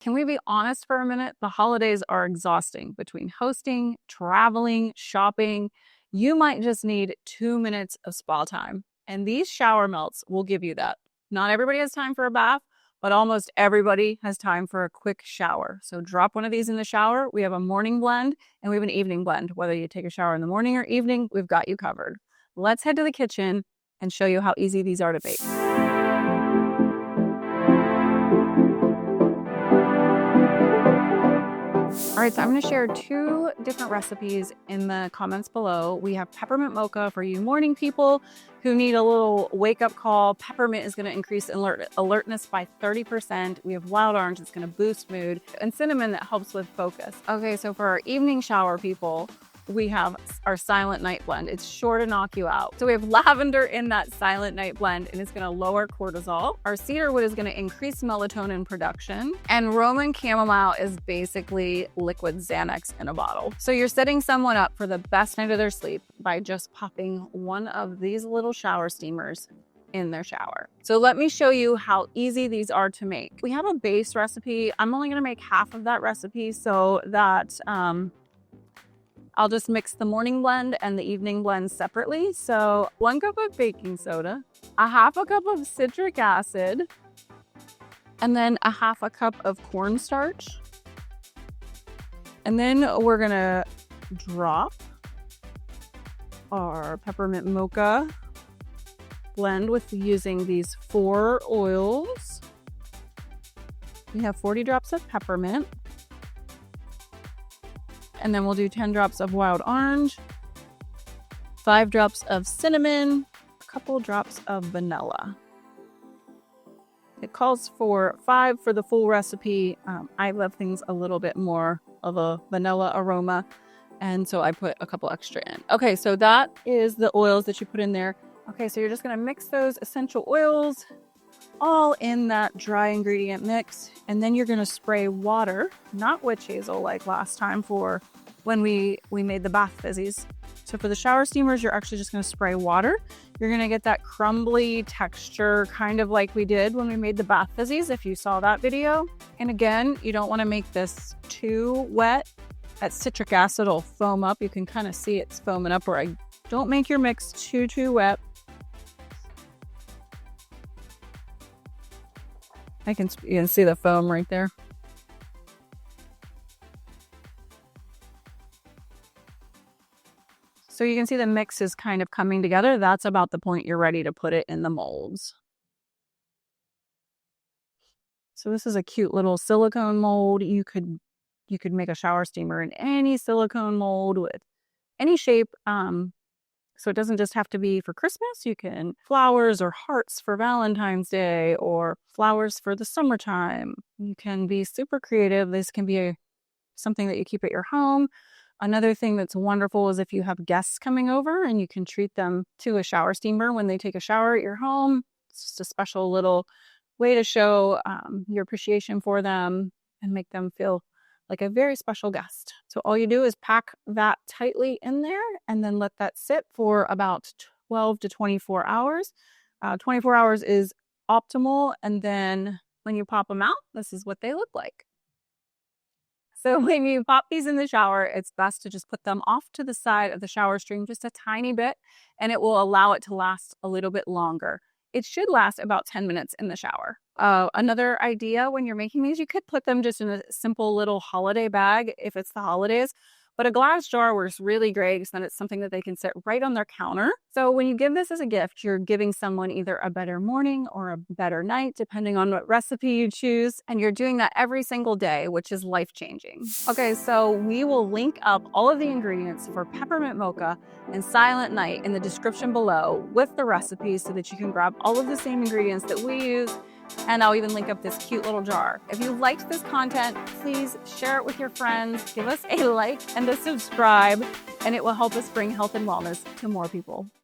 Can we be honest for a minute? The holidays are exhausting between hosting, traveling, shopping. You might just need 2 minutes of spa time. And these shower melts will give you that. Not everybody has time for a bath, but almost everybody has time for a quick shower. So drop one of these in the shower. We have a morning blend and we have an evening blend. Whether you take a shower in the morning or evening, we've got you covered. Let's head to the kitchen and show you how easy these are to bake. All right, so I'm going to share 2 different recipes in the comments below. We have peppermint mocha for you morning people who need a little wake-up call. Peppermint is going to increase alertness by 30%. We have wild orange that's going to boost mood, and cinnamon that helps with focus. Okay, so for our evening shower people, we have our silent night blend. It's sure to knock you out. So we have lavender in that silent night blend, and it's going to lower cortisol. Our cedarwood is going to increase melatonin production, and Roman chamomile is basically liquid Xanax in a bottle. So you're setting someone up for the best night of their sleep by just popping one of these little shower steamers in their shower. So let me show you how easy these are to make. We have a base recipe. I'm only going to make half of that recipe so that I'll just mix the morning blend and the evening blend separately. So 1 cup of baking soda, a 1/2 cup of citric acid, and then a 1/2 cup of cornstarch. And then we're gonna drop our peppermint mocha blend with using these 4 oils. We have 40 drops of peppermint. And then we'll do 10 drops of wild orange, 5 drops of cinnamon, a couple drops of vanilla. It calls for 5 for the full recipe. I love things a little bit more of a vanilla aroma, and so I put a couple extra in. Okay, so that is the oils that you put in there. Okay, so you're just gonna mix those essential oils all in that dry ingredient mix, and then you're going to spray water, not witch hazel like last time for when we made the bath fizzies. So for the shower steamers, you're actually just going to spray water. You're going to get that crumbly texture, kind of like we did when we made the bath fizzies, if you saw that video. And again, you don't want to make this too wet. That citric acid will foam up. You can kind of see it's foaming up, or don't make your mix too wet. You can see the foam right there. So you can see the mix is kind of coming together. That's about the point you're ready to put it in the molds. So this is a cute little silicone mold. You could make a shower steamer in any silicone mold with any shape. So it doesn't just have to be for Christmas. You can flowers or hearts for Valentine's Day, or flowers for the summertime. You can be super creative. This can be something that you keep at your home. Another thing that's wonderful is if you have guests coming over and you can treat them to a shower steamer when they take a shower at your home. It's just a special little way to show your appreciation for them and make them feel like a very special guest. So all you do is pack that tightly in there and then let that sit for about 12 to 24 hours. 24 hours is optimal. And then when you pop them out, this is what they look like. So when you pop these in the shower, it's best to just put them off to the side of the shower stream just a tiny bit, and it will allow it to last a little bit longer. It should last about 10 minutes in the shower. Another idea when you're making these, you could put them just in a simple little holiday bag if it's the holidays, but a glass jar works really great because then it's something that they can sit right on their counter. So when you give this as a gift, you're giving someone either a better morning or a better night, depending on what recipe you choose. And you're doing that every single day, which is life-changing. Okay, so we will link up all of the ingredients for peppermint mocha and silent night in the description below with the recipes so that you can grab all of the same ingredients that we use. And I'll even link up this cute little jar. If you liked this content, please share it with your friends, give us a like and a subscribe, and it will help us bring health and wellness to more people.